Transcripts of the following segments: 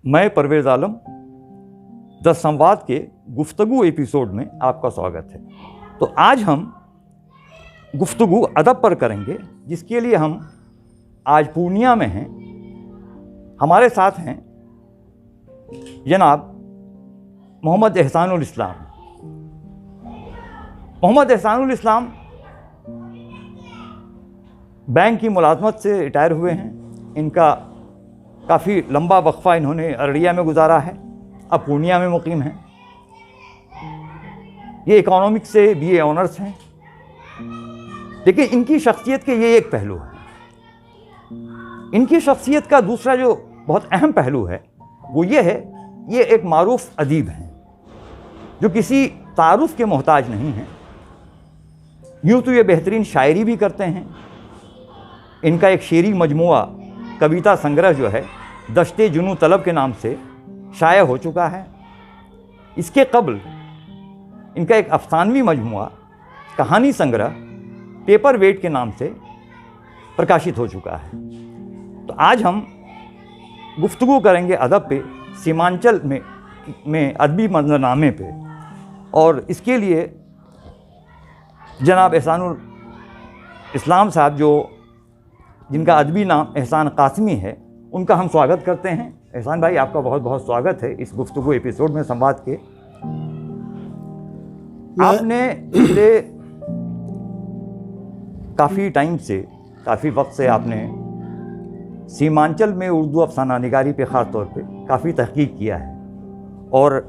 मैं परवेज़ आलम द संवाद के गुफ्तगू एपिसोड में आपका स्वागत है। तो आज हम गुफ्तगू अदब पर करेंगे, जिसके लिए हम आज पूर्णिया में हैं। हमारे साथ हैं जनाब मोहम्मद एहसानुल इस्लाम। मोहम्मद एहसानुल इस्लाम बैंक की मुलाजमत से रिटायर हुए हैं। इनका काफ़ी लंबा वक्फ़ा इन्होंने अररिया में गुजारा है, अब पूर्णिया में मुकीम हैं। ये इकोनॉमिक्स से बीए ऑनर्स हैं। लेकिन इनकी शख्सियत के ये एक पहलू है। इनकी शख्सियत का दूसरा जो बहुत अहम पहलू है वो ये है, ये एक मारूफ अदीब हैं जो किसी तारुफ के मोहताज नहीं हैं। यूँ तो ये बेहतरीन शायरी भी करते हैं। इनका एक शेरी मजमुआ कविता संग्रह जो है दश्ते जुनू तलब के नाम से शाया हो चुका है। इसके कबल इनका एक अफसानवी मजमुआ कहानी संग्रह पेपर वेट के नाम से प्रकाशित हो चुका है। तो आज हम गुफ्तगू करेंगे अदब पे, सीमांचल में अदबी मंजरनामे पे। और इसके लिए जनाब एहसानुल इस्लाम साहब, जिनका अदबी नाम एहसान कासमी है, उनका हम स्वागत करते हैं। एहसान भाई, आपका बहुत बहुत स्वागत है इस गुफ्तगू एपिसोड में संवाद के। आपने पिछले काफ़ी टाइम से, काफ़ी वक्त से आपने सीमांचल में उर्दू अफसाना निगारी पे ख़ास तौर पे काफ़ी तहकीक किया है और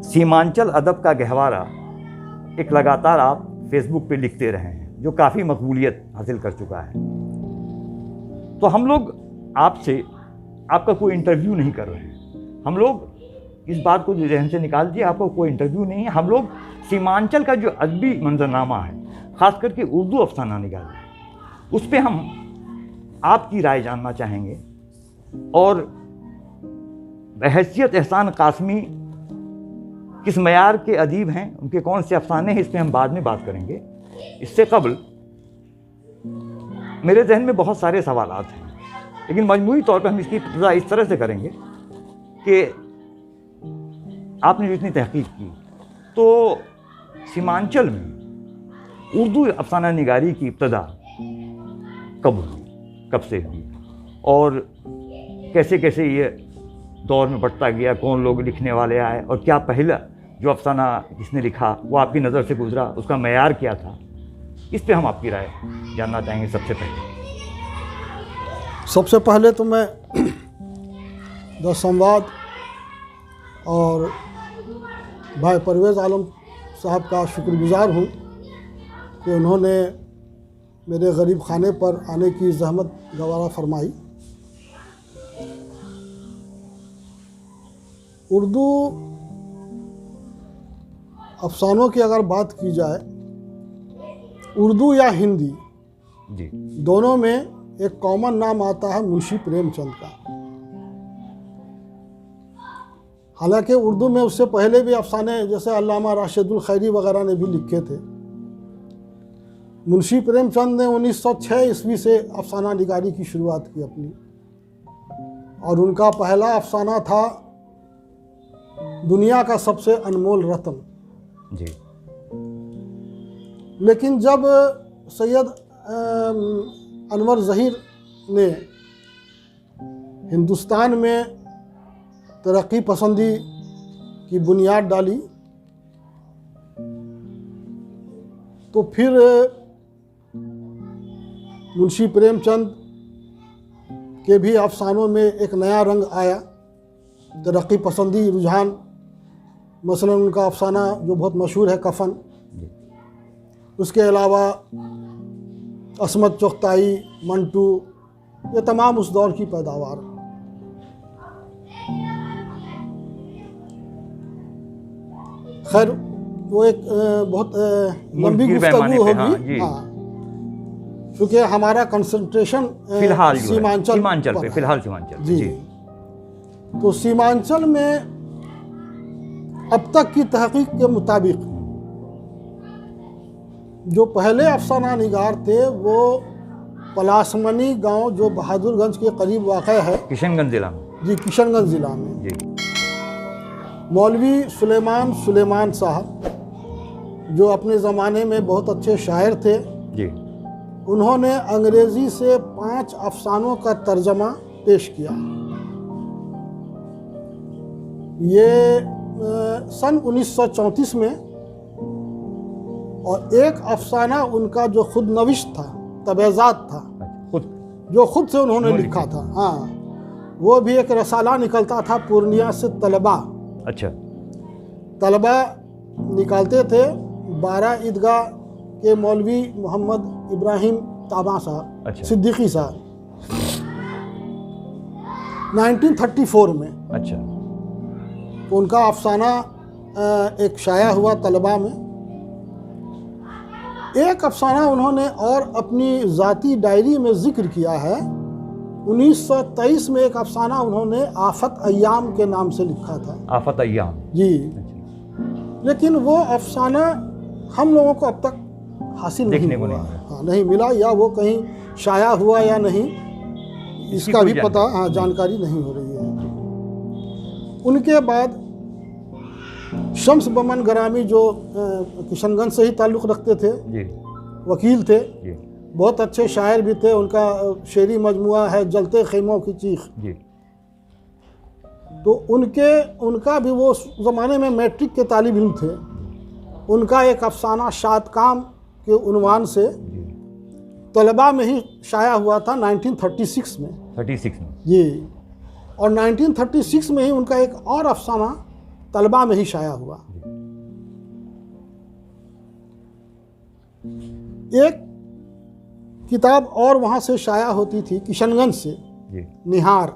सीमांचल अदब का गहवारा एक लगातार आप फेसबुक पे लिखते रहे हैं, जो काफ़ी मकबूलियत हासिल कर चुका है। तो हम लोग आपसे आपका कोई इंटरव्यू नहीं कर रहे हैं। हम लोग इस बात को जहन से निकाल दिए, आपका कोई इंटरव्यू नहीं है। हम लोग सीमांचल का जो अदबी मंजरनामा है, ख़ास करके उर्दू अफसाना निगारी, उस पर हम आपकी राय जानना चाहेंगे। और बहैसियत एहसान कासमी किस मयार के अदीब हैं, उनके कौन से अफसाने हैं, इस पर हम बाद में बात करेंगे। इससे कबल मेरे जहन में बहुत सारे सवालात हैं, लेकिन मजमूई तौर पर हम इसकी इब्तिदा इस तरह से करेंगे कि आपने जो इतनी तहकीक की, तो सीमांचल में उर्दू अफसाना निगारी की इब्तिदा कब हुई, कब से हुई और कैसे कैसे ये दौर में बढ़ता गया, कौन लोग लिखने वाले आए और क्या पहला जो अफसाना जिसने लिखा वो आपकी नज़र से गुजरा, उसका मयार क्या था, इस पे हम आपकी राय जानना चाहेंगे। सबसे पहले तो मैं द संवाद और भाई परवेज़ आलम साहब का शुक्रगुजार हूँ कि उन्होंने मेरे गरीब खाने पर आने की ज़हमत गवारा फरमाई। उर्दू अफसानों की अगर बात की जाए, उर्दू या हिंदी जी, दोनों में एक कॉमन नाम आता है मुंशी प्रेमचंद का। हालांकि उर्दू में उससे पहले भी अफसाने जैसे अल्लामा राशिदुल खैरी वगैरह ने भी लिखे थे। मुंशी प्रेमचंद ने 1906 ईस्वी से अफसाना निगारी की शुरुआत की अपनी, और उनका पहला अफसाना था दुनिया का सबसे अनमोल रत्न जी। लेकिन जब सैयद अनवर ज़हीर ने हिंदुस्तान में तरक्की पसंदी की बुनियाद डाली, तो फिर मुंशी प्रेमचंद के भी अफसानों में एक नया रंग आया, तरक्की पसंदी रुझान। मसलन उनका अफसाना जो बहुत मशहूर है कफन, उसके अलावा असमत चुगताई, मंटू, ये तमाम उस दौर की पैदावार। खैर वो एक बहुत लंबी गुफ्तगू होगी। हाँ, क्योंकि हमारा कंसंट्रेशन फिलहाल सीमांचल पे फिलहाल सीमांचल जी। तो सीमांचल में अब तक की तहकीक के मुताबिक जो पहले अफसाना निगार थे वो पलासमनी गांव जो बहादुरगंज के करीब वाक़ है, किशनगंज जिला में, जी, किशनगंज ज़िला में। जी मौलवी सुलेमान साहब, जो अपने ज़माने में बहुत अच्छे शायर थे, जी उन्होंने अंग्रेज़ी से 5 अफसानों का तर्जमा पेश किया। ये सन 1934 में, और एक अफसाना उनका जो खुद नविश था, तबेज़ात था, खुद जो खुद से उन्होंने लिखा था। हाँ, वो भी एक रसाला निकलता था पूर्णिया से। तलबा अच्छा निकालते थे। 12 ईदगाह के मौलवी मोहम्मद इब्राहिम ताबा साहब, अच्छा सिद्दीकी साहब, 1934 में अच्छा उनका अफसाना एक शाया हुआ तलबा में। एक अफसाना उन्होंने और अपनी ज़ाती डायरी में ज़िक्र किया है। 1923 में एक अफसाना उन्होंने आफत अय्याम के नाम से लिखा था। आफत अय्याम जी, अच्छा। लेकिन वो अफसाना हम लोगों को अब तक हासिल नहीं हुआ। हाँ, नहीं मिला, या वो कहीं शाया हुआ या नहीं, इसका भी पता, हाँ, जानकारी नहीं हो रही है। उनके बाद शम्स बमन गरामी, जो किशनगंज से ही ताल्लुक़ रखते थे, जी वकील थे, जी बहुत अच्छे शायर भी थे। उनका शेरी मजमुआ है जलते खेमों की चीख। जी तो उनका भी वो ज़माने में मैट्रिक के तालिब इल्म थे। उनका एक अफसाना शादकाम के उन्वान से तलबा में ही शाया हुआ था 1936 में। 36 में जी, और 1936 में ही उनका एक और अफसाना तलबा में ही शाया हुआ। एक किताब और वहाँ से शाया होती थी, किशनगंज से, जी निहार।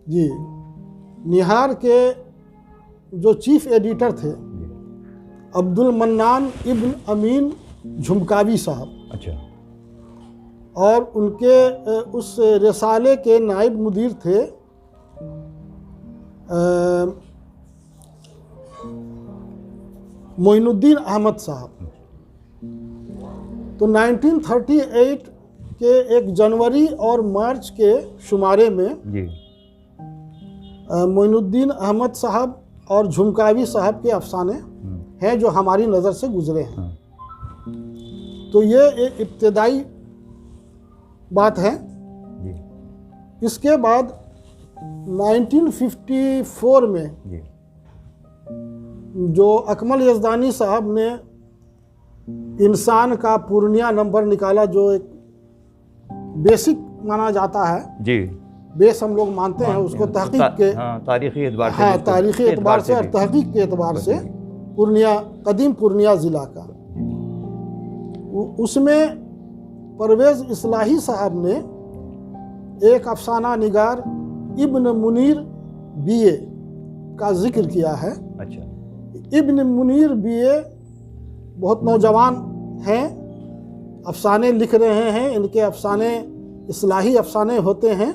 जी, निहार के जो चीफ एडिटर थे अब्दुल मन्नान इब्न अमीन झुमकावी साहब, अच्छा, और उनके उस रिसाले के नायब मुदीर थे मोइनुद्दीन अहमद साहब। तो 1938 के एक जनवरी और मार्च के शुमारे में जी मोइनुद्दीन अहमद साहब और झुमकावी साहब के अफसाने हैं जो हमारी नज़र से गुजरे हैं। तो ये एक इब्तदाई बात है। जी इसके बाद 1954 में जी जो अकमल यज़दानी साहब ने इंसान का पूर्णिया नंबर निकाला, जो एक बेसिक माना जाता है, जी बेस हम लोग मानते हैं उसको, तहकीक के, तारीखी एतबार से, हाँ, तारीखी एतबार से और तहकीक के एतबार से पूर्णिया, कदीम पूर्णिया ज़िला का। उसमें परवेज़ इस्लाही साहब ने एक अफसाना निगार इब्न मुनीर बीए का जिक्र किया है। अच्छा, इब्न मुनीर बीए बहुत नौजवान हैं, अफसाने लिख रहे हैं। इनके अफसाने इस्लाही अफसाने होते हैं,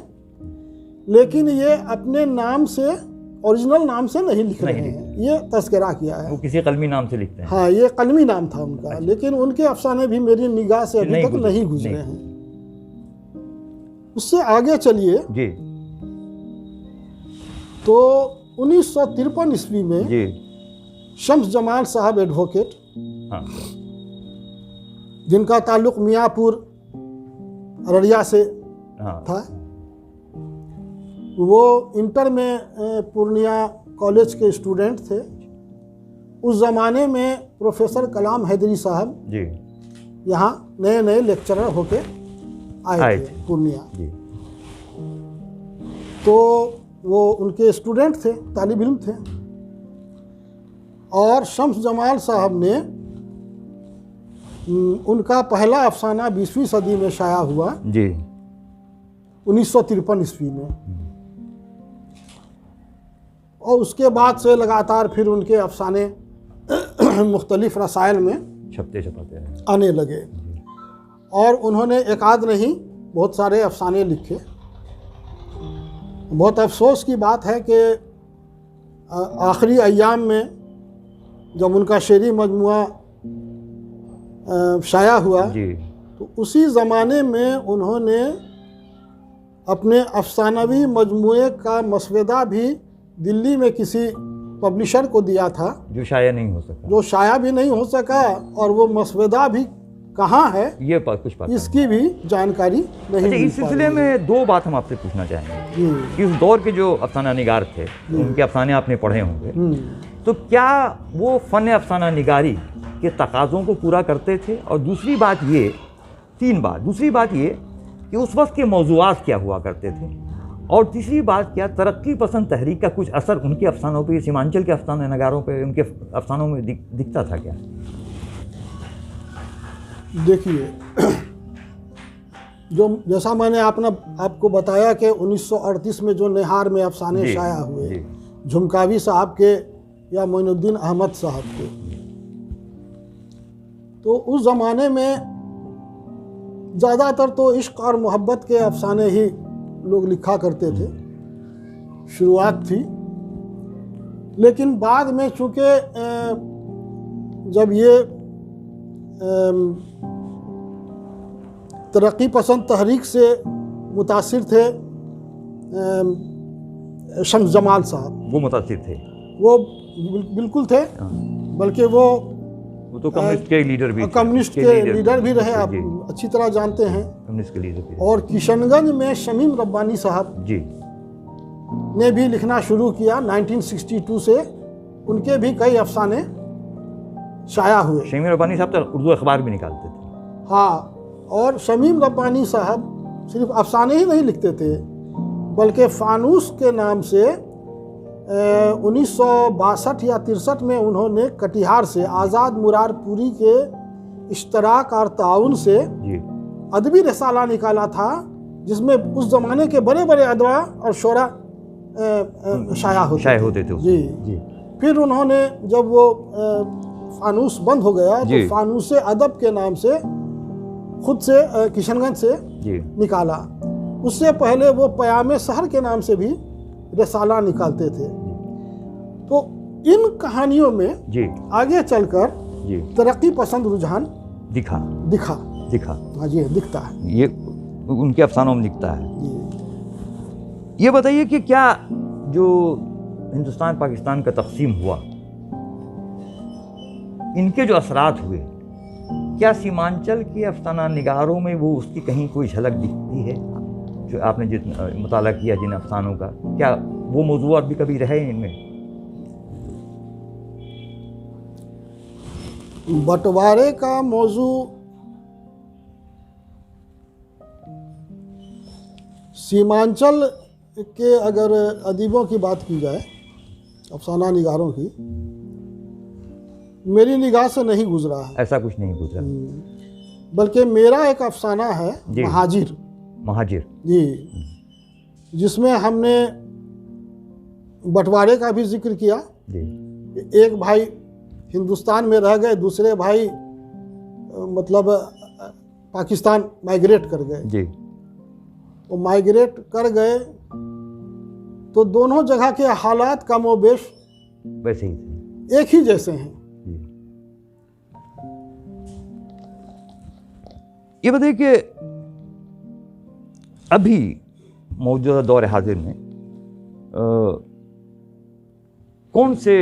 लेकिन ये अपने नाम से, ओरिजिनल नाम से नहीं लिख रहे हैं। ये तस्करा किया है, वो किसी कलमी नाम से लिखते हैं। हाँ, ये कलमी नाम था उनका। अच्छा। लेकिन उनके अफसाने भी मेरी निगाह से अभी तक नहीं गुजरे हैं। उससे आगे चलिए जी, तो 1953 ईस्वी में जी शम्स जमाल साहब एडवोकेट, हाँ, जिनका ताल्लुक़ मियाँपुर अररिया से हाँ, था, वो इंटर में पूर्णिया कॉलेज के स्टूडेंट थे। उस ज़माने में प्रोफेसर कलाम हैदरी साहब जी यहाँ नए नए लेक्चरर होके आए थे पूर्णिया। जी, तो वो उनके स्टूडेंट थे, तालिब इल्म थे। और शम्स जमाल साहब ने उनका पहला अफसाना 20वीं सदी में शाया हुआ, जी 1953 ईस्वी में। और उसके बाद से लगातार फिर उनके अफसाने मुख्तलिफ रसायल में छपते छपाते हैं, आने लगे। और उन्होंने एक आध नहीं, बहुत सारे अफसाने लिखे। बहुत अफसोस की बात है कि आखिरी अय्याम में जब उनका शेरी मजमुआ शाया हुआ, जी तो उसी ज़माने में उन्होंने अपने अफसानवी मजमूए का मसवदा भी दिल्ली में किसी पब्लिशर को दिया था, जो शाया नहीं हो सका, जो शाया भी नहीं हो सका, और वो मसवदा भी कहाँ है ये कुछ पता इसकी भी जानकारी नहीं अच्छा, मिल इस पा सिलसिले रही है। में दो बात हम आपसे पूछना चाहेंगे जी। कि उस दौर के जो अफसाना निगार थे, उनके अफसाने आपने पढ़े होंगे, तो क्या वो फ़न अफसाना निगारी के तकाज़ों को पूरा करते थे? और दूसरी बात ये, दूसरी बात ये कि उस वक्त के मौज़ूआत क्या हुआ करते थे? और तीसरी बात, क्या तरक्की पसंद तहरीक का कुछ असर उनके अफसानों पे, सीमांचल के अफसाना नगारों पे, उनके अफसानों में दिखता था क्या? देखिए, जैसा मैंने आपको बताया कि 1938 में जो निहार में अफसाने शाया हुए, झुमकावी साहब के या मोइनुद्दीन अहमद साहब के, तो उस ज़माने में ज़्यादातर तो इश्क और मोहब्बत के अफसाने ही लोग लिखा करते थे, शुरुआत थी। लेकिन बाद में चूँकि जब ये तरक्की पसंद तहरीक से मुतासिर थे, शम्स जमाल साहब, वो मुतासिर थे, वो बिल्कुल थे, बल्कि वो तो कम्युनिस्ट के लीडर भी, कम्युनिस्ट के लीडर भी रहे, आप अच्छी तरह जानते हैं, कम्युनिस्ट के लीडर भी। और किशनगंज में शमीम रब्बानी साहब जी ने भी लिखना शुरू किया 1962 से, उनके भी कई अफसाने शाया हुए। शमीम रब्बानी साहब तो उर्दू अखबार भी निकालते थे। हाँ, और शमीम रब्बानी साहब सिर्फ अफसाने ही नहीं लिखते थे, बल्कि फानूस के नाम से 1962 या 63 में उन्होंने कटिहार से आज़ाद मुरारपुरी के इश्तराक और ताउन से अदबी रसाला निकाला था, जिसमें उस ज़माने के बड़े बड़े अदवा और शोरा शाया होते थे। जी। फिर उन्होंने, जब वो फानूस बंद हो गया, तो फानूस अदब के नाम से खुद से किशनगंज से निकाला। उससे पहले वो पयामे शहर के नाम से भी रसाला निकालते थे। तो इन कहानियों में आगे चलकर तरक्की पसंद रुझान दिखा। हाँ जी, दिखता है, ये उनके अफसानों में दिखता है। ये बताइए कि क्या जो हिंदुस्तान पाकिस्तान का तकसीम हुआ, इनके जो असरात हुए, क्या सीमांचल के अफसाना निगारों में वो उसकी कहीं कोई झलक दिखती है? जो आपने जितना मुताला किया जिन अफसानों का, क्या वो मौज़ूआत भी कभी रहे इनमें? बंटवारे का मौजू सीमांचल के अगर अदीबों की बात की जाए, अफसाना निगारों की, मेरी निगाह से नहीं गुजरा है। ऐसा कुछ नहीं गुजरा, बल्कि मेरा एक अफसाना है महाजिर जी, जिसमें हमने बंटवारे का भी जिक्र किया। एक भाई हिंदुस्तान में रह गए, दूसरे भाई मतलब पाकिस्तान माइग्रेट कर गए। वो माइग्रेट कर गए तो दोनों जगह के हालात कमोबेश वैसे ही एक ही जैसे हैं। ये बताइए कि अभी मौजूदा दौर हाजिर में कौन से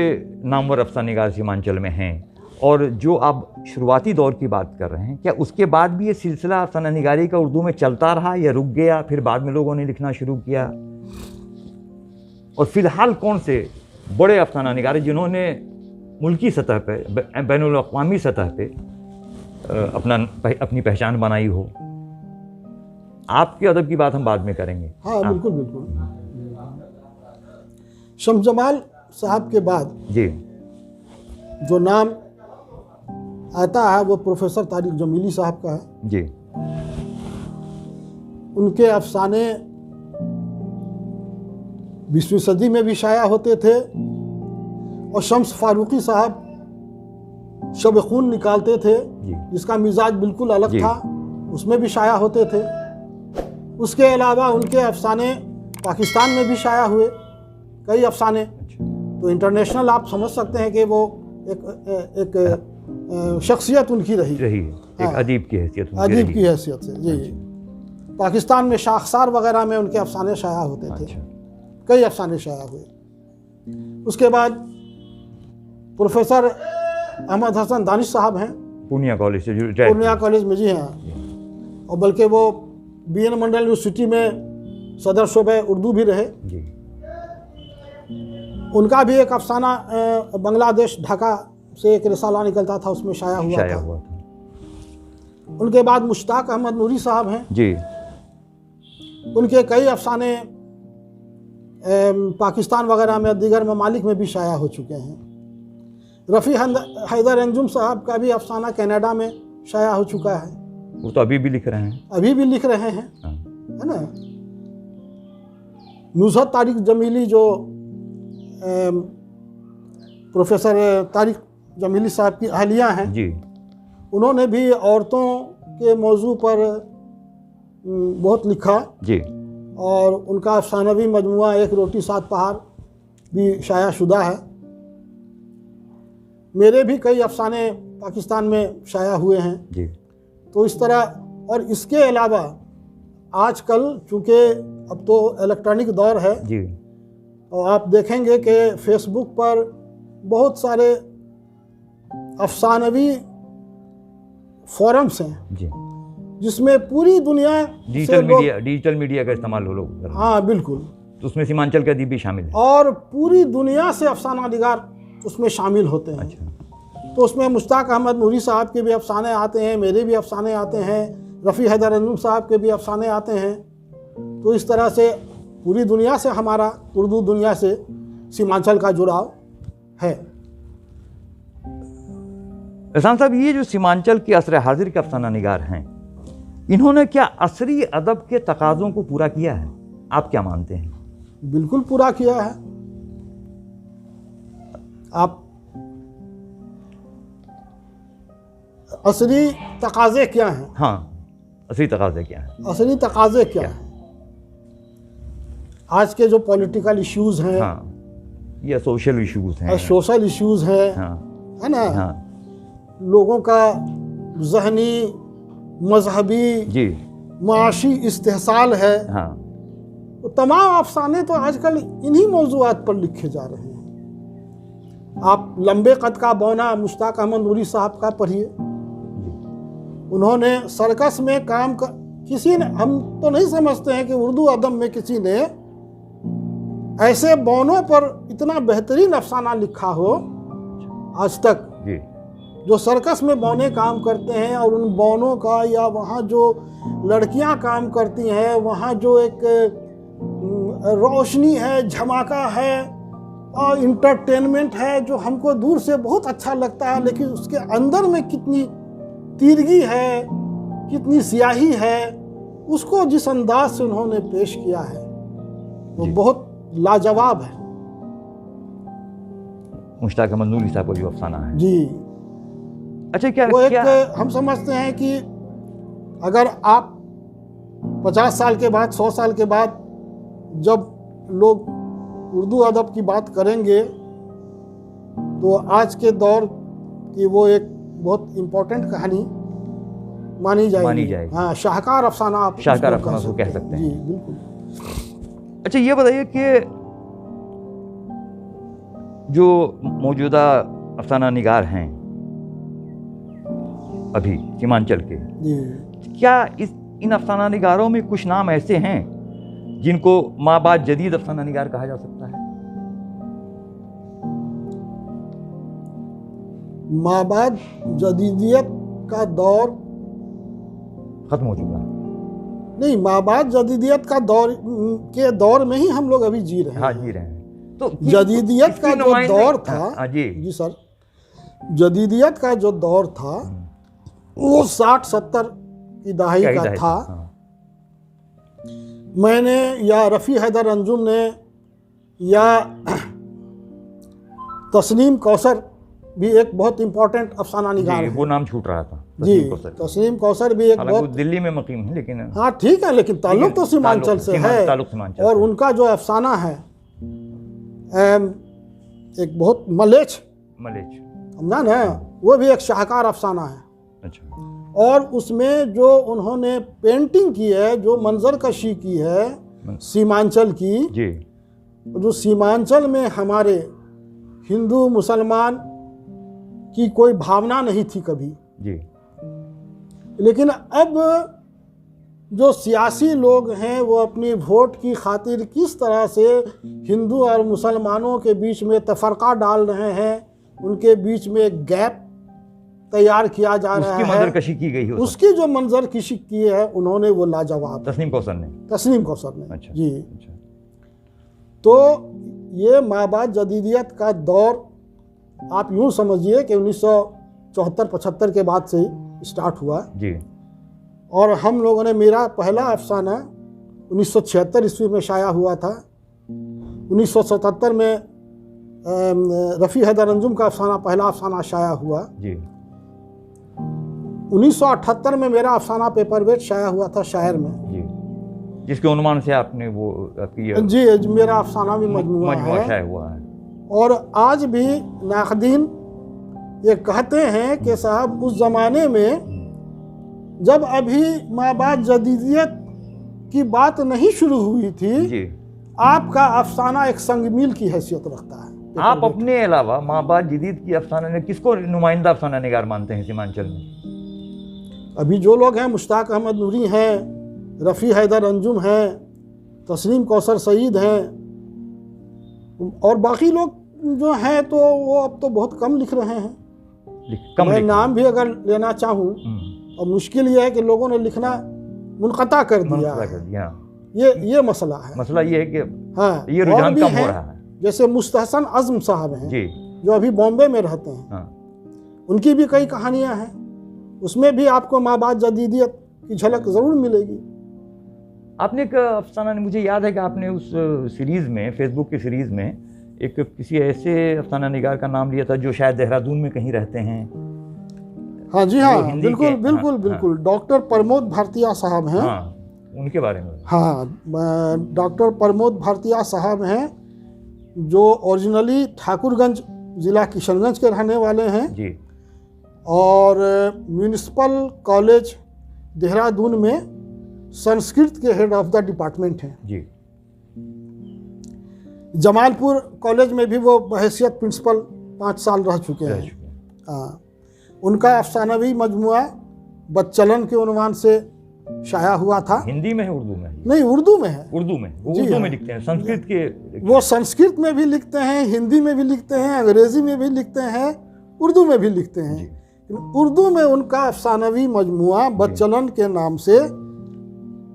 नामवर अफसानिगार सीमांचल में हैं, और जो आप शुरुआती दौर की बात कर रहे हैं, क्या उसके बाद भी ये सिलसिला अफसाना निगारी का उर्दू में चलता रहा या रुक गया, फिर बाद में लोगों ने लिखना शुरू किया? और फिलहाल कौन से बड़े अफसाना निगार जिन्होंने मुल्की सतह पे, बैनुल अक़वामी सतह पे अपनी पहचान बनाई हो? आपके अदब की बात हम बाद में करेंगे। हाँ, बिल्कुल बिल्कुल। शम्स जमाल साहब के बाद जो नाम आता है वो प्रोफेसर तारिक जमीली साहब का है। उनके अफसाने 20वीं सदी में भी शाया होते थे, और शम्स फारूकी साहब शब खून निकालते थे, जिसका मिजाज बिल्कुल अलग था, उसमें भी शाया होते थे। उसके अलावा उनके अफसाने पाकिस्तान में भी शाया हुए, कई अफसाने। तो इंटरनेशनल आप समझ सकते हैं कि वो एक शख्सियत उनकी रही है, एक अदीब की हैसियत से। जी। पाकिस्तान में शाखसार वगैरह में उनके अफसाने शाया होते थे। अच्छा। कई अफसाने शाया हुए। उसके बाद प्रोफेसर अहमद हसन दानिश साहब हैं, पूर्णिया कॉलेज से पूर्णिया कॉलेज में जी हैं, और बल्कि वो BN मंडल यूनिवर्सिटी में सदर शोबे उर्दू भी रहे जी। उनका भी एक अफसाना बांग्लादेश ढाका से एक रिसाला निकलता था, उसमें शाया हुआ था। उनके बाद मुश्ताक अहमद नूरी साहब हैं जी। उनके कई अफसाने पाकिस्तान वगैरह में दीगर ममालिक में भी शाया हो चुके हैं। रफ़ी हैदर अंजुम साहब का भी अफसाना कनाडा में शाया हो चुका है। वो तो अभी भी लिख रहे हैं। अभी भी लिख रहे हैं, हाँ। है ना। नुज़हत तारिक जमीली जो प्रोफेसर तारिक जमीली साहब की अहलिया हैं जी, उन्होंने भी औरतों के मौजू पर बहुत लिखा जी। और उनका अफसानवी मजमुआ एक रोटी सात पहाड़ भी शाया शुदा है। मेरे भी कई अफसाने पाकिस्तान में शाया हुए हैं जी। तो इस तरह। और इसके अलावा आजकल चूँकि अब तो इलेक्ट्रॉनिक दौर है जी। और आप देखेंगे कि फेसबुक पर बहुत सारे अफसानवी फोरम्स हैं जी। जिसमें पूरी दुनिया डिजिटल मीडिया का इस्तेमाल हो लोग कर रहे हैं। हाँ बिल्कुल, तो उसमें सीमांचल के अदीब भी शामिल है। और पूरी दुनिया से अफसाना निगार उसमें शामिल होते हैं। अच्छा। तो उसमें मुश्ताक अहमद नूरी साहब के भी अफसाने आते हैं, मेरे भी अफसाने आते हैं, रफ़ी हैदर अंजुम साहब के भी अफसाने आते हैं। तो इस तरह से पूरी दुनिया से हमारा उर्दू दुनिया से सीमांचल का जुड़ाव है। एहसान साहब, ये जो सीमांचल के असर हाजिर के अफसाना निगार हैं, इन्होंने क्या असरी अदब के तकाज़ों को पूरा किया है? आप क्या मानते हैं? बिल्कुल पूरा किया है। आप असली तकाज़े क्या हैं? हाँ, असली तकाज़े क्या हैं? असली तकाज़े क्या हैं? आज के जो पॉलिटिकल इश्यूज़ हैं, हाँ, या सोशल इश्यूज़ हैं, सोशल इश्यूज़ हैं, हाँ, है ना, हाँ, लोगों का ज़हनी, मजहबी, जी, माशी इस्तेहसाल है, हाँ, तो तमाम अफसाने तो आजकल इन्हीं मौज़ूआत पर लिखे जा रहे हैं। आप लंबे कद का बौना मुश्ताक अहमद नूरी साहब का पढ़िए। उन्होंने सर्कस में काम कर, किसी ने, हम तो नहीं समझते हैं कि उर्दू अदब में किसी ने ऐसे बौनों पर इतना बेहतरीन अफसाना लिखा हो आज तक, जी, जो सर्कस में बौने काम करते हैं और उन बौनों का, या वहाँ जो लड़कियाँ काम करती हैं, वहाँ जो एक रोशनी है, झमाका है और इंटरटेनमेंट है जो हमको दूर से बहुत अच्छा लगता है, लेकिन उसके अंदर में कितनी तीरगी है, कितनी स्याही है, उसको जिस अंदाज से उन्होंने पेश किया है वो बहुत लाजवाब है। मुश्ताक अहमद नूरी साहब का जो अफसाना है जी, अच्छा, क्या वो क्या हम समझते हैं कि अगर आप 50 साल के बाद, 100 साल के बाद जब लोग उर्दू अदब की बात करेंगे तो आज के दौर की वो एक बहुत इम्पोर्टेंट कहानी मानी जाएगी। हाँ, शाहकार अफसाना आप शाहकार अफसाना को कह सकते हैं। जी बिल्कुल। अच्छा, ये बताइए कि जो मौजूदा अफसाना निगार हैं अभी सीमांचल के, जी, क्या इन अफसाना निगारों में कुछ नाम ऐसे हैं जिनको माबाद जदीद अफसाना निगार कहा जा सकता है? माबाद जदीदियत का दौर खत्म हो चुका है। नहीं, माबाद जदीदियत का दौर में ही हम लोग अभी जी रहे हैं। हाँ, जी रहे हैं। तो जदीदियत का जो दौर था, हाँ, जी सर, जदीदियत का जो दौर था वो 60-70 की दहाई का था। हाँ। मैंने या रफ़ी हैदर अंजुम ने या तस्नीम कौसर भी एक बहुत इम्पोर्टेंट अफसाना निगार है। वो नाम छूट रहा था जी, तस्नीम कौसर भी एक बहुत, दिल्ली में मकीम है लेकिन, हाँ ठीक है, लेकिन ताल्लुक तो सीमांचल से है। और उनका जो अफसाना है एक बहुत मलेच मलेच हमना ना, वो भी एक शाहकार अफसाना है। अच्छा। और उसमें जो उन्होंने पेंटिंग की है, जो मंजर कशी की है सीमांचल की, जी, जो सीमांचल में हमारे हिंदू मुसलमान की कोई भावना नहीं थी कभी, जी, लेकिन अब जो सियासी लोग हैं वो अपनी वोट की खातिर किस तरह से हिंदू और मुसलमानों के बीच में तफरका डाल रहे हैं, उनके बीच में एक गैप तैयार किया जा रहा उसकी है, मंजरकशी की गई हो, उसकी जो मंजर कशी की है उन्होंने वो लाजवाब, तस्नीम कौसर ने। तस्नीम कौसर ने। अच्छा, जी, अच्छा, तो ये माबाद जदीदियत का दौर आप यूँ समझिए कि 1974-75 के बाद से ही स्टार्ट हुआ जी, और हम लोगों ने, मेरा पहला अफसाना 1976 ईस्वी में शाया हुआ था। 1977 में रफ़ी हैदर अंजुम का अफसाना, पहला अफसाना शाया हुआ। जी, 1978 में मेरा अफसाना पेपरवेट शाया हुआ था शायर में, जी, जिसके उन्वान से आपने वो आपकी जी, मेरा अफसाना भी मजमुआ है। शाया हुआ है। और आज भी नाक़दीन ये कहते हैं कि साहब उस ज़माने में जब अभी माबाद जदीदियत की बात नहीं शुरू हुई थी, जी, आपका अफसाना एक संगमील की हैसियत रखता है। आप अपने अलावा माबाद जदीद की अफसाना ने किसको नुमाइंदा अफसाना निगार मानते हैं सीमांचल में? अभी जो लोग हैं, मुश्ताक अहमद नूरी हैं, रफ़ी हैदर अंजुम हैं, तस्नीम कौसर सईद हैं, और बाकी लोग जो हैं तो वो अब तो बहुत कम लिख रहे हैं। मैं नाम भी अगर लेना चाहूँ, और मुश्किल ये है कि लोगों ने लिखना मुनक़ता कर दिया है। ये मसला है। मसला ये है कि हाँ, ये रुझान कम हो रहा है। जैसे मुस्तहसन अज़्म साहब हैं जी, जो अभी बॉम्बे में रहते हैं, हाँ, उनकी भी कई कहानियां हैं, उसमें भी आपको माबाद जदीदियत की झलक ज़रूर मिलेगी। आपने एक अफसाना, मुझे याद है कि आपने उस सीरीज़ में, फेसबुक की सीरीज़ में एक किसी ऐसे अफसाना निगार का नाम लिया था जो शायद देहरादून में कहीं रहते हैं। हाँ जी, हाँ, बिल्कुल बिल्कुल बिल्कुल, डॉक्टर प्रमोद भारतीया साहब हैं। हाँ, उनके बारे में। हाँ, डॉक्टर प्रमोद भारतीया साहब हैं जो ओरिजिनली ठाकुरगंज ज़िला किशनगंज के रहने वाले हैं जी, और म्यूनिसिपल कॉलेज देहरादून में संस्कृत के हेड ऑफ द डिपार्टमेंट हैं जी। जमालपुर कॉलेज में भी वो बहैसियत प्रिंसिपल 5 साल रह चुके हैं। हाँ, उनका अफसानवी मजमुआ बच्चलन के उन्वान से शाया हुआ था। हिंदी में है, उर्दू में? नहीं, उर्दू में है। उर्दू में, वो उर्दू में लिखते हैं। संस्कृत के वो संस्कृत में भी लिखते हैं, हिंदी में भी लिखते हैं, अंग्रेजी में भी लिखते हैं, उर्दू में भी लिखते हैं। उर्दू में उनका अफसानवी मजमुआ बच्चलन के नाम से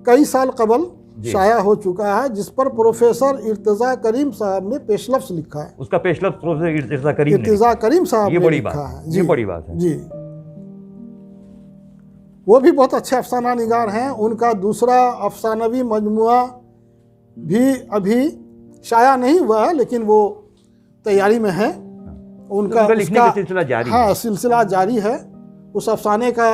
कई साल कबल शाया हो चुका है, जिस पर प्रोफेसर इर्तिजा करीम साहब ने पेशलफ्स लिखा है। उसका पेशलफ्स प्रोफेसर इर्तिजा करीम साहब ने लिखा है। ये बड़ी बात है। जी, वो भी बहुत अच्छे अफसाना निगार हैं। उनका दूसरा अफसानवी मजमुआ भी अभी शाया नहीं हुआ है, लेकिन वो तैयारी में है। उनका लिखने का सिलसिला जारी है। हाँ, सिलसिला जारी है। उस अफसाने का,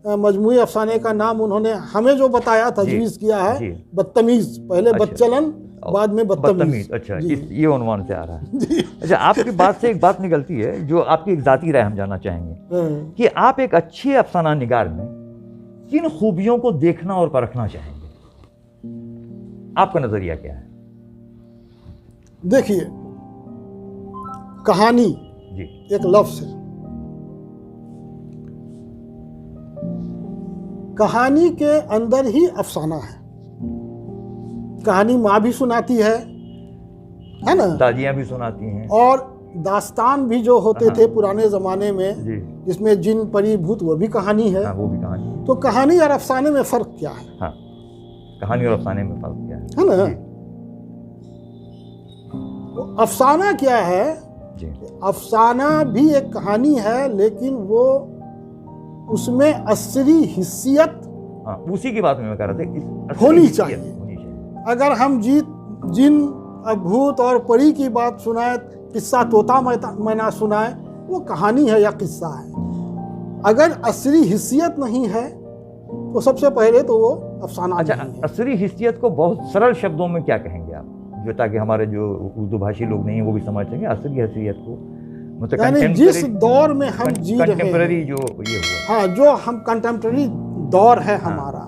मजमुई अफसाने का नाम उन्होंने हमें जो बताया, तजवीज़ किया है, बदतमीज़। पहले बच्चलन, बाद में बदतमीज़। अच्छा, ये उन्वान से आ रहा है। अच्छा, आपकी बात से एक बात निकलती है जो आपकी एक ज़ाती राय हम जानना चाहेंगे कि आप एक अच्छे अफसाना निगार में किन खूबियों को देखना और परखना चाहेंगे? आपका नजरिया क्या है? देखिए, कहानी जी एक लफ्ज़ है। कहानी के अंदर ही अफसाना है। कहानी माँ भी सुनाती है ना, दादियाँ भी सुनाती हैं, और दास्तान भी जो होते थे पुराने ज़माने में, जिसमें जिन परी भूत, वो भी कहानी है। वो भी कहानी। तो कहानी और अफसाने में फ़र्क क्या है? हाँ, कहानी और अफसाने में फ़र्क क्या है ना? तो अफसाना क्या है? अफसाना भी एक कहानी है, लेकिन वो उसमें असली हिस्सियत, हाँ, उसी की बात मैं कह रहा था, होनी चाहिए। अगर हम जिन भूत और परी की बात सुनाए, किस्सा तोता मैना सुनाए, वो कहानी है या किस्सा है। अगर असली हिस्सियत नहीं है तो सबसे पहले तो वो अफसाना नहीं है। असली हिस्सियत को बहुत सरल शब्दों में क्या कहेंगे आप, जो ताकि हमारे जो उर्दू भाषी लोग नहीं हैं वो भी समझ सकें असली हैसियत को? मतलब यानी जिस दौर में हम जी रहे कंटेम्पररी हैं, जो ये हुआ, हाँ, जो हम कंटेम्पररी दौर है हमारा,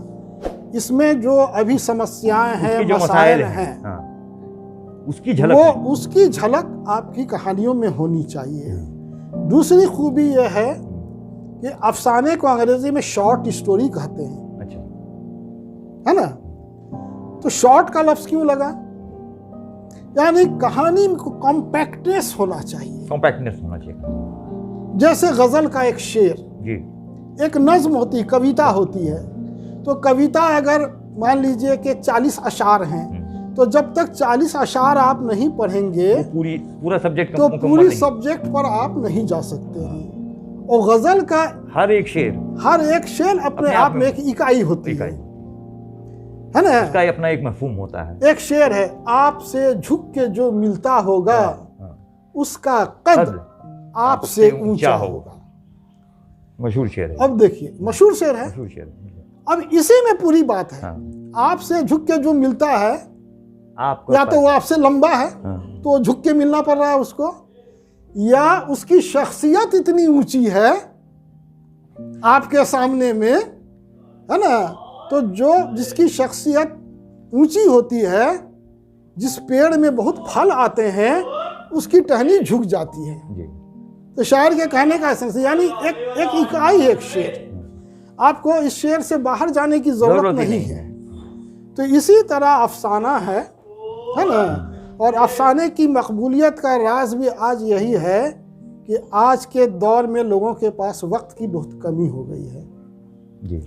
इसमें जो अभी समस्याएं हैं, उसकी जो मसाइल मसाइल हैं, हाँ, उसकी झलक वो है। उसकी झलक आपकी कहानियों में होनी चाहिए। दूसरी खूबी यह है कि अफसाने को अंग्रेजी में शॉर्ट स्टोरी कहते हैं, अच्छा, है ना। तो शॉर्ट का लफ्ज क्यों लगा? यानी कहानी में कॉम्पैक्टनेस होना चाहिए। कॉम्पैक्टनेस होना चाहिए। जैसे गजल का एक शेर, जी, एक नज्म होती, कविता होती है। तो कविता अगर मान लीजिए कि 40 अशार हैं, तो जब तक 40 अशार आप नहीं पढ़ेंगे वो पूरा सब्जेक्ट तो पूरी सब्जेक्ट पर आप नहीं जा सकते हैं। और गजल का हर एक शेर अपने आप में एक इकाई होती है ना। उसका अपना एक मफहूम होता है। एक शेर है, आपसे झुक के जो मिलता होगा, उसका कद आपसे ऊंचा होगा। मशहूर शेर है। अब देखिए, मशहूर शेर है। मशहूर शेर है। अब इसी में पूरी बात है। हाँ। आपसे झुक के जो मिलता है, आपको या तो वो आपसे लंबा है, हाँ, तो झुक के मिलना पड़ रहा है उसको, या उसकी शख्सियत इतनी ऊंची है आपके सामने में, है ना। तो जो जिसकी शख्सियत ऊंची होती है, जिस पेड़ में बहुत फल आते हैं, उसकी टहनी झुक जाती है। जी। तो शायर के कहने का एसेंस, यानी एक इकाई है, एक शेर। आपको इस शेर से बाहर जाने की जरूरत नहीं है। तो इसी तरह अफसाना है ना। और अफसाने की मकबूलियत का राज भी आज यही है कि आज के दौर में लोगों के पास वक्त की बहुत कमी हो गई है। जी।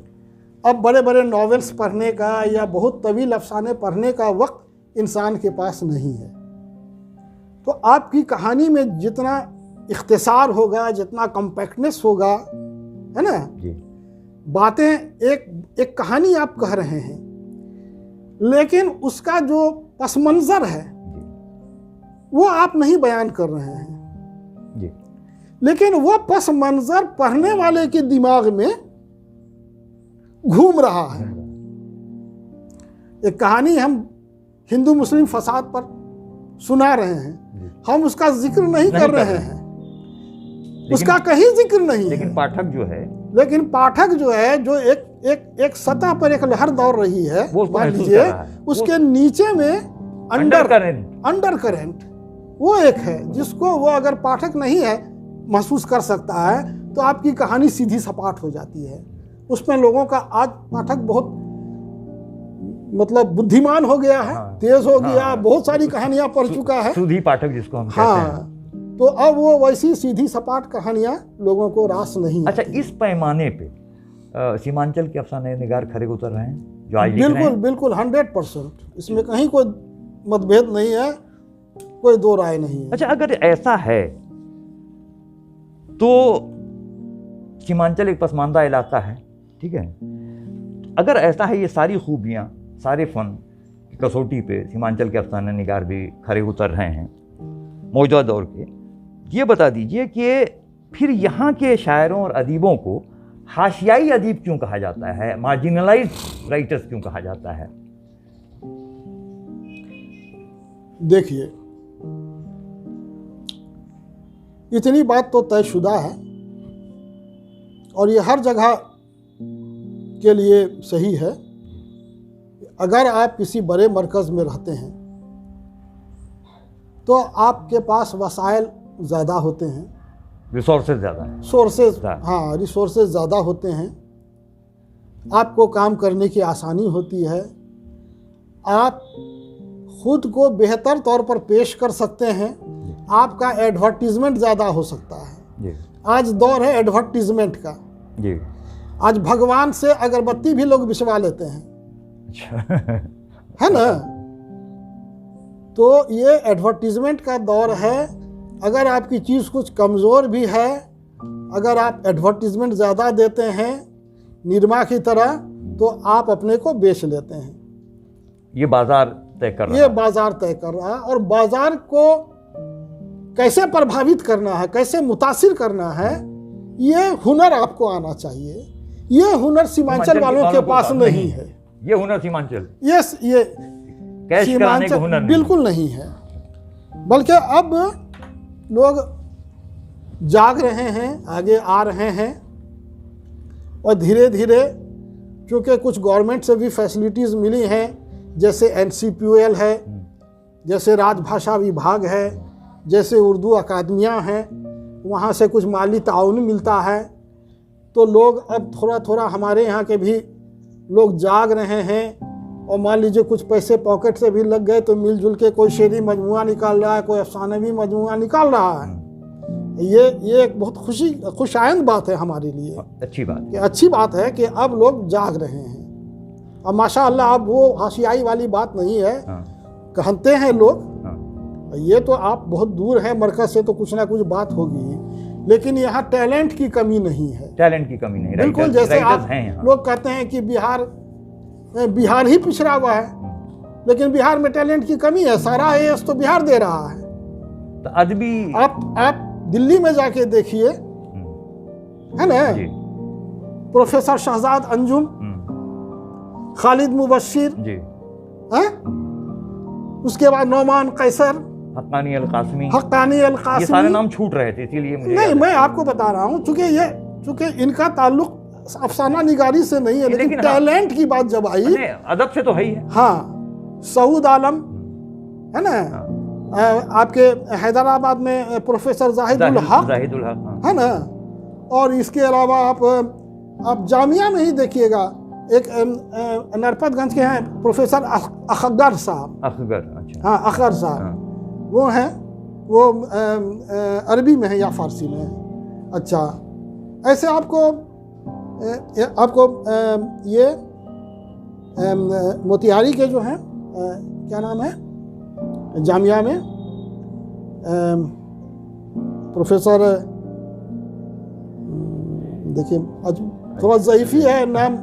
अब बड़े बड़े नॉवेल्स पढ़ने का या बहुत तवील अफसाने पढ़ने का वक्त इंसान के पास नहीं है। तो आपकी कहानी में जितना इख्तिसार होगा, जितना कॉम्पैक्टनेस होगा, है ना, जी। बातें एक कहानी आप कह रहे हैं, लेकिन उसका जो पस मंज़र है वो आप नहीं बयान कर रहे हैं जी। लेकिन वो पस मंज़र पढ़ने वाले के दिमाग में घूम रहा है। एक कहानी हम हिंदू मुस्लिम फसाद पर सुना रहे हैं, हम उसका जिक्र नहीं कर रहे हैं, उसका कहीं जिक्र नहीं है। लेकिन पाठक जो है, जो एक सतह पर एक लहर दौड़ रही है, मान लीजिए उसके नीचे में अंडर करेंट वो एक है, जिसको वो अगर पाठक नहीं है महसूस कर सकता है, तो आपकी कहानी सीधी सपाट हो जाती है। उसमें लोगों का, आज पाठक बहुत मतलब बुद्धिमान हो गया है, हाँ, तेज हो गया, हाँ, बहुत सारी कहानियां पढ़ चुका है, सुधी पाठक जिसको हम कहते हैं। तो अब वो वैसी सीधी सपाट कहानियां लोगों को रास नहीं। अच्छा, इस पैमाने पे सीमांचल के अफसाने निगार खरे उतर रहे हैं जो आज लिख रहे हैं? बिल्कुल 100%, इसमें कहीं कोई मतभेद नहीं है, कोई दो राय नहीं है। अच्छा, अगर ऐसा है तो सीमांचल एक पसमानदा इलाका है, ठीक है। अगर ऐसा है, ये सारी खूबियाँ, सारे फन की कसौटी पे सीमांचल के अफसाने निगार भी खरे उतर रहे हैं मौजूदा दौर के, ये बता दीजिए कि फिर यहाँ के शायरों और अदीबों को हाशियाई अदीब क्यों कहा जाता है, मार्जिनलाइज्ड राइटर्स क्यों कहा जाता है? देखिए, इतनी बात तो तयशुदा है और ये हर जगह के लिए सही है। अगर आप किसी बड़े मरकज़ में रहते हैं तो आपके पास वसाइल ज़्यादा होते हैं, रिसोर्सेज ज़्यादा हैं, रिसोर्सेज ज़्यादा होते हैं, आपको काम करने की आसानी होती है, आप खुद को बेहतर तौर पर पेश कर सकते हैं, आपका एडवर्टीजमेंट ज़्यादा हो सकता है। आज दौर है एडवर्टीजमेंट का। आज भगवान से अगरबत्ती भी लोग बिछवा लेते हैं, है ना। तो ये एडवर्टीजमेंट का दौर है। अगर आपकी चीज़ कुछ कमज़ोर भी है, अगर आप एडवर्टीजमेंट ज़्यादा देते हैं निरमा की तरह, तो आप अपने को बेच लेते हैं। ये बाजार तय कर रहा है। ये बाजार तय कर रहा है, और बाजार को कैसे प्रभावित करना है, कैसे मुतासिर करना है, ये हुनर आपको आना चाहिए। ये हुनर सीमांचल वालों के पास नहीं है। ये हुनर सीमांचल, ये कैश कराने का हुनर बिल्कुल नहीं है। बल्कि अब लोग जाग रहे हैं, आगे आ रहे हैं, और धीरे धीरे चूँकि कुछ गवर्नमेंट से भी फैसिलिटीज़ मिली हैं, जैसे NCPOL है, जैसे राजभाषा विभाग है, जैसे उर्दू अकादमियाँ हैं, वहाँ से कुछ माली ताउन मिलता है, तो लोग अब थोड़ा थोड़ा हमारे यहाँ के भी लोग जाग रहे हैं। और मान लीजिए कुछ पैसे पॉकेट से भी लग गए तो मिलजुल के कोई शेरी मजमुआ निकाल रहा है, कोई अफसानवी मजमुआ निकाल रहा है। ये एक बहुत खुशाइंद बात है हमारे लिए, अच्छी बात कि अच्छी बात है कि अब लोग जाग रहे हैं। अब माशाअल्लाह अब वो हाशियाई वाली बात नहीं है। कहते हैं लोग, ये तो आप बहुत दूर है मरकज से, तो कुछ ना कुछ बात होगी, लेकिन यहाँ टैलेंट की कमी नहीं है। टैलेंट की कमी नहीं, बिल्कुल। जैसे आप लोग कहते हैं कि बिहार ही पिछड़ा हुआ है, लेकिन बिहार में टैलेंट की कमी है। सारा AS तो बिहार दे रहा है। तो अदबी आप दिल्ली में जाके देखिए, है ना, प्रोफेसर शहजाद अंजुम, खालिद मुबश्शिर जी, है, उसके बाद नौमान कैसर, हक्कानी अल-कासमी, ये सारे नाम छूट रहे थे, इसीलिए मुझे नहीं, मैं आपको बता रहा हूँ, चूंकि इनका ताल्लुक अफसाना निगारी से नहीं है, लेकिन टैलेंट की बात जब आई, अदब से तो है ही है। हाँ, सऊद आलम, है ना, आपके हैदराबाद में प्रोफेसर जाहिदुल हक, है ना, और इसके अलावा आप जामिया में ही देखिएगा, एक नरपतगंज के हैं प्रोफेसर अखगर साहब, अच्छा, हाँ, अखगर साहब, वो हैं, वो अरबी में है या फारसी में है। अच्छा, ऐसे आपको ये मोतिहारी के जो हैं, क्या नाम है, जामिया में प्रोफेसर, देखिए आज थोड़ा ज़ईफ़ी है नाम,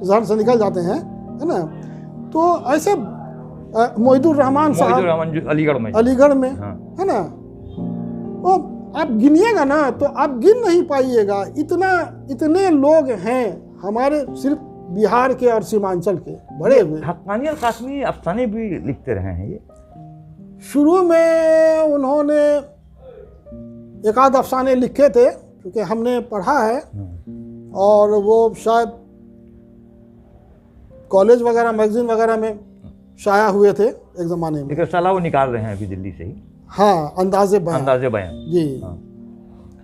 जहन से निकल जाते हैं, है ना, तो ऐसे मोहिदुर रहमान साहब अलीगढ़ में, है ना, वो आप गिनिएगा ना तो आप गिन नहीं पाइएगा, इतने लोग हैं हमारे सिर्फ बिहार के और सीमांचल के बड़े हुए। हक्कानी अल-कासमी अफसाने भी लिखते रहे हैं। ये शुरू में उन्होंने एक आध अफसाने लिखे थे, क्योंकि हमने पढ़ा है, और वो शायद कॉलेज वगैरह, मैगजीन वगैरह में शाया हुए थे एक ज़माने में। एक रसाला वो निकाल रहे हैं अभी दिल्ली से ही, हाँ, अंदाज़े बयान जी।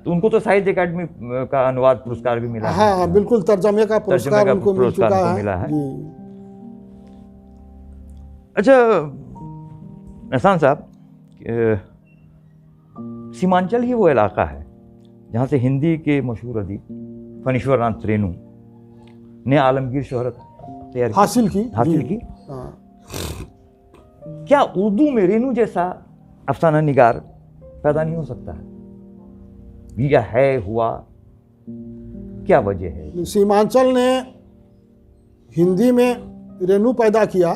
तो उनको तो साहित्य अकादमी का अनुवाद पुरस्कार भी मिला है। हाँ, बिल्कुल, तर्जमे का पुरस्कार उनको मिल चुका है जी। अच्छा एहसान साहब, सीमांचल ही वो इलाका है जहाँ से हिंदी के मशहूर अदीब फणीश्वर नाथ रेणु ने आलमगीर शोहरत तैयार हासिल की। क्या उर्दू में रेणु जैसा अफसाना निगार पैदा नहीं हो सकता है? या है, हुआ, क्या वजह है? सीमांचल ने हिंदी में रेणु पैदा किया,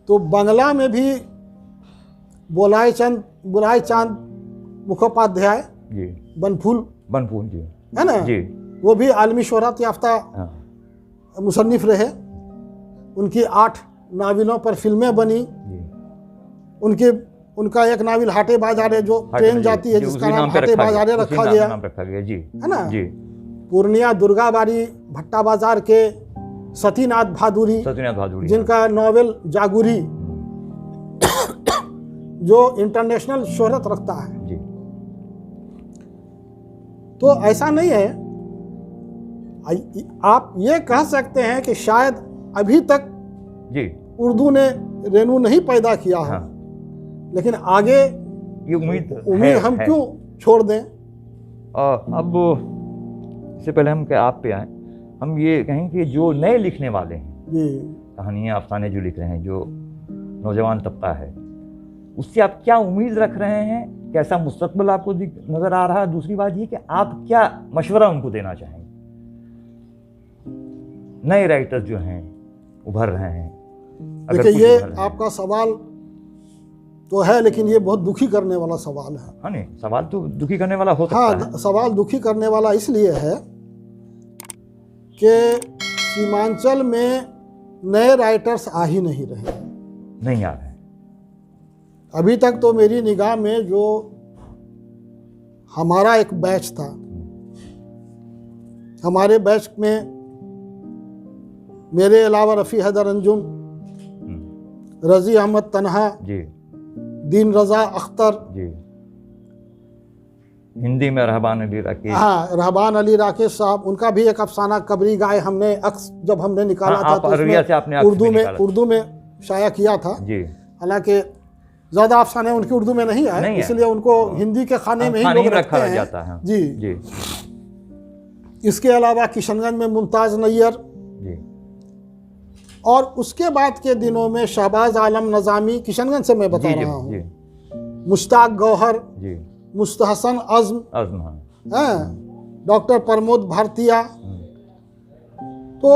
तो बांग्ला में भी बुलाए चांद मुखोपाध्याय जी, बनफूल जी, है ना जी, वो भी आलमी शोहरत याफ्ता मुसन्निफ रहे। उनकी 8 नावलों पर फिल्में बनी। उनका एक नावल हाटे बाजारे, जो ट्रेन जाती है जिसका नाम हाटे बाजारे रखा गया जी, है ना जी। पूर्णिया दुर्गाबाड़ी भट्टा बाजार के सतीनाथ भादुरी, जिनका नॉवेल जागुरी जो इंटरनेशनल शोहरत रखता है जी। तो ऐसा नहीं है, आप ये कह सकते हैं कि शायद अभी तक जी उर्दू ने रेणु नहीं पैदा किया है, लेकिन आगे ये उम्मीद हम क्यों छोड़ दें। अब इससे पहले हम आप पे आए, हम ये कहें कि जो नए लिखने वाले हैं जी, कहानियाँ अफसाने जो लिख रहे हैं, जो नौजवान तबका है, उससे आप क्या उम्मीद रख रहे हैं? कैसा मुस्तकबिल आपको नज़र आ रहा है? दूसरी बात ये कि आप क्या मशवरा उनको देना चाहेंगे? नए राइटर्स जो हैं उभर रहे हैं। देखिए, ये आपका सवाल तो है, लेकिन ये बहुत दुखी करने वाला सवाल है। हाँ, नहीं, सवाल तो दुखी करने वाला हो सकता है। हाँ, सवाल दुखी करने वाला इसलिए है कि सीमांचल में नए राइटर्स आ ही नहीं रहे, नहीं आ रहे। अभी तक तो मेरी निगाह में जो हमारा एक बैच था। हमारे बैच में मेरे अलावा रफ़ी हैदर अंजुम, रज़ी अहमद तन्हा जी, दीन रज़ा अख्तर जी, हिंदी में रहबान अली राकेश, हाँ रहबान अली राकेश साहब, उनका भी एक अफसाना कबरी गाय हमने अक्स जब हमने निकाला था तो उसमें उर्दू में शाया किया था। जी, हालांकि ज़्यादा अफसाने उनकी उर्दू में नहीं आए, इसलिए उनको हिंदी के खाने में ही लोग रखते हैं। जाता है। जी जी। इसके अलावा किशनगंज में मुमताज़ नैयर जी, और उसके बाद के दिनों में शहबाज आलम नज़ामी, किशनगंज से मैं बता रहा हूँ, मुश्ताक गौहर जी, मुस्तहसन अज़्म हैं, डॉक्टर प्रमोद भारतीया, तो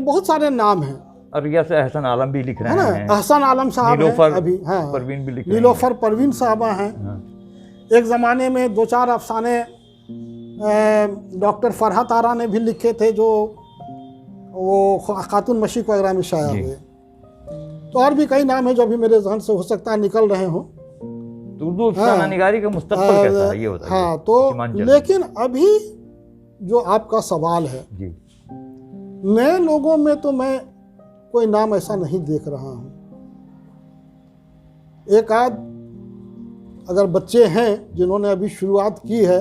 बहुत सारे नाम हैं। और जैसे अहसन आलम भी लिख रहे हैं, अहसन आलम साहब हैं अभी, हाँ, परवीन भी लिख रहे हैं, नीलोफर परवीन साहबा हैं। एक ज़माने में 2-4 अफसाने डॉक्टर फरहत आरा ने भी लिखे थे, जो वो खातून मशीक वगैरह में शाया हुए। तो और भी कई नाम हैं जो अभी मेरे जहन से हो सकता है निकल रहे हों। तो उर्दू अफसाना निगारी का मुस्तकबिल कैसा है, ये बताइए। हाँ, तो लेकिन अभी जो आपका सवाल है जी, नए लोगों में तो मैं कोई नाम ऐसा नहीं देख रहा हूँ। एक आध अगर बच्चे हैं जिन्होंने अभी शुरुआत की है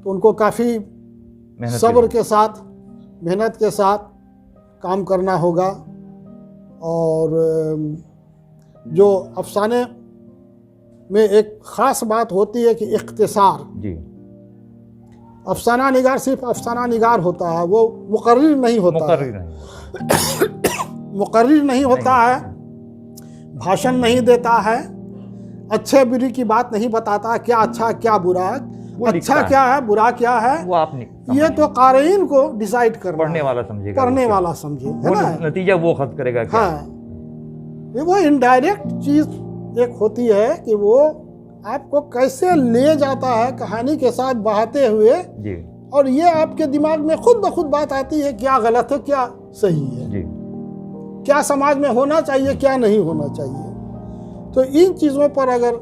तो उनको काफ़ी सब्र के साथ, मेहनत के साथ काम करना होगा। और जो अफसाने में एक ख़ास बात होती है कि इख्तिसार जी, अफसाना निगार सिर्फ अफसाना निगार होता है, वो मुकर्रिर नहीं होता है, मुकर्रिर नहीं होता है, भाषण नहीं देता है, अच्छे बुरी की बात नहीं बताता, क्या अच्छा क्या बुरा, अच्छा क्या है बुरा क्या है, वो आप ये तो क़ारीन को डिसाइड करना, पढ़ने वाला समझेगा, पढ़ने वाला समझे, है ना, नतीजा वो खत करेगा क्या। हाँ, वो इनडायरेक्ट चीज़ एक होती है कि वो आपको कैसे ले जाता है कहानी के साथ बहाते हुए जी, और ये आपके दिमाग में खुद ब खुद बात आती है क्या गलत है क्या सही है जी, क्या समाज में होना चाहिए क्या नहीं होना चाहिए। तो इन चीज़ों पर अगर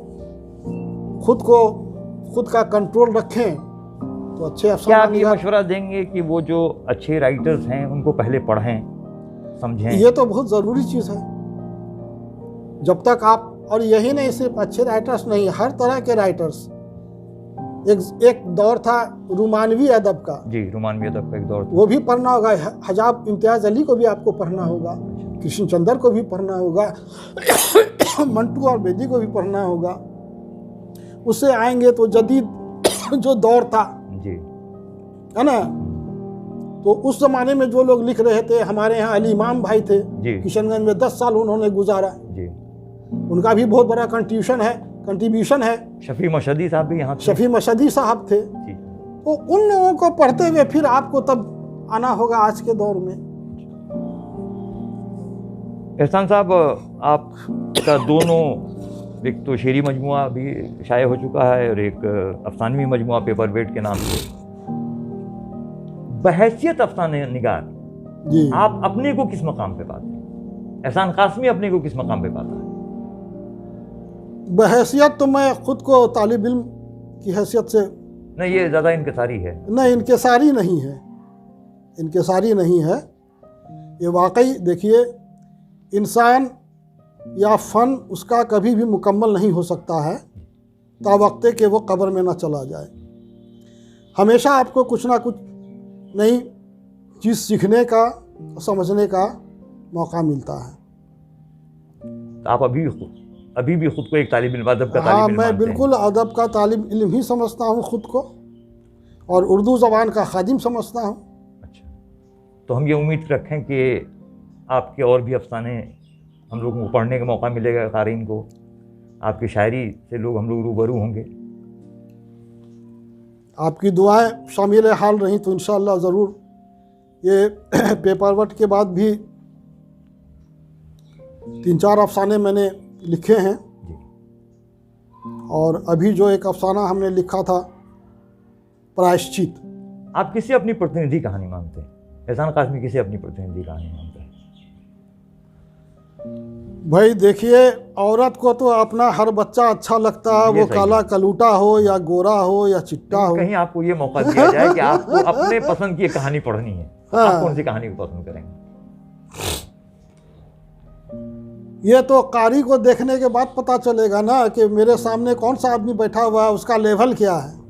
खुद का कंट्रोल रखें तो अच्छे अफसाना। क्या आप ये मशवरा देंगे कि वो जो अच्छे राइटर्स हैं उनको पहले पढ़ें, समझें? ये तो बहुत ज़रूरी चीज़ है। जब तक आप, और यही नहीं सिर्फ अच्छे राइटर्स नहीं, हर तरह के राइटर्स, एक दौर था रोमानवी अदब का जी, रोमानवी अदब का एक दौर था, वो भी पढ़ना होगा। हजाब इम्तियाज़ अली को भी आपको पढ़ना होगा, कृष्ण चंद्र को भी पढ़ना होगा, मंटू और बेदी को भी पढ़ना होगा। उससे आएंगे तो जदीद जो दौर था जी, है ना, तो उस ज़माने में जो लोग लिख रहे थे, हमारे यहाँ अली इमाम भाई थे किशनगंज में, 10 साल उन्होंने गुजारा जी, उनका भी बहुत बड़ा कंट्रीब्यूशन है। शफी मशदी साहब भी यहाँ थे, शफी मशदी साहब थे। तो उन लोगों को पढ़ते हुए फिर आपको तब आना होगा आज के दौर में। एहसान साहब, आपका दोनों, एक तो शेरी मजमुआ भी शाये हो चुका है और एक अफसानवी मजमुआ पेपर वेट के नाम से, बहैसियत अफसाने निगार जी, आप अपने को किस मकाम पे पाते हैं? एहसान कासमी अपने को किस मकाम पे पाता है? बहैसियत तो मैं खुद को तालिब इल्म की हैसियत से नहीं, ये ज़्यादा इनकसारी है। नहीं, इनकसारी नहीं है, इनकसारी नहीं है। ये वाकई देखिए, इंसान या फ़न उसका कभी भी मुकम्मल नहीं हो सकता है तावक्ते के वो कब्र में ना चला जाए। हमेशा आपको कुछ ना कुछ नई चीज़ सीखने का, समझने का मौका मिलता है। आप अभी भी खुद को एक तालिब इल्म, अदब का तालिब इल्म? हाँ, मैं बिल्कुल अदब का तालिब इल्म ही समझता हूँ खुद को, और उर्दू ज़बान का खादिम समझता हूँ। अच्छा, तो हम ये उम्मीद रखें कि आपके और भी अफसाने हम लोगों को पढ़ने का मौका मिलेगा, क़ारीन को, आपकी शायरी से हम लोग रूबरू होंगे। आपकी दुआएं शामिल हाल रही तो इंशाअल्लाह ज़रूर। ये पेपर वर्ट के बाद भी 3-4 अफसाने मैंने लिखे हैं, और अभी जो एक अफसाना हमने लिखा था प्रायश्चित। आप किसे अपनी प्रतिनिधि कहानी मानते हैं? एहसान कासमी किसे अपनी प्रतिनिधि कहानी मानते हैं? भाई देखिए, औरत को तो अपना हर बच्चा अच्छा लगता है, ये वो सही काला है। कलूटा हो या गोरा हो या चिट्टा हो। कहीं आपको ये मौका दिया जाए कि आपको अपने पसंद की एक कहानी पढ़नी है, हाँ। आप कौन सी कहानी को पसंद करेंगे? ये तो कारी को देखने के बाद पता चलेगा ना कि मेरे सामने कौन सा आदमी बैठा हुआ है, उसका लेवल क्या है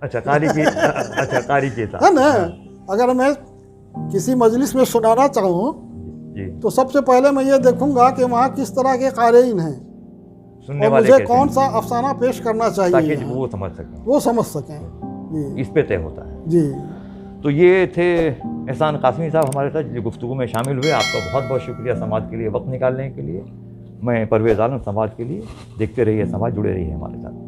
अच्छा, कारी की अच्छा, कारी की था। है ना। अगर मैं किसी मजलिस में सुनाना चाहूँ जी, तो सबसे पहले मैं ये देखूंगा कि वहाँ किस तरह के कारीन हैं सुनने और वाले मुझे कैसे कौन हैं, सा अफसाना पेश करना ताकि चाहिए, वो समझ सकें, वो समझ सकें। जी इस पे तय होता है। जी। तो ये थे एहसान कासमी साहब हमारे साथ जो गुफ्तगू में शामिल हुए। आपका बहुत बहुत शुक्रिया समाज के लिए वक्त निकालने के लिए। मैं परवेज़ आलम, समाज के लिए। देखते रहिए समाज, जुड़े रहिए हमारे साथ।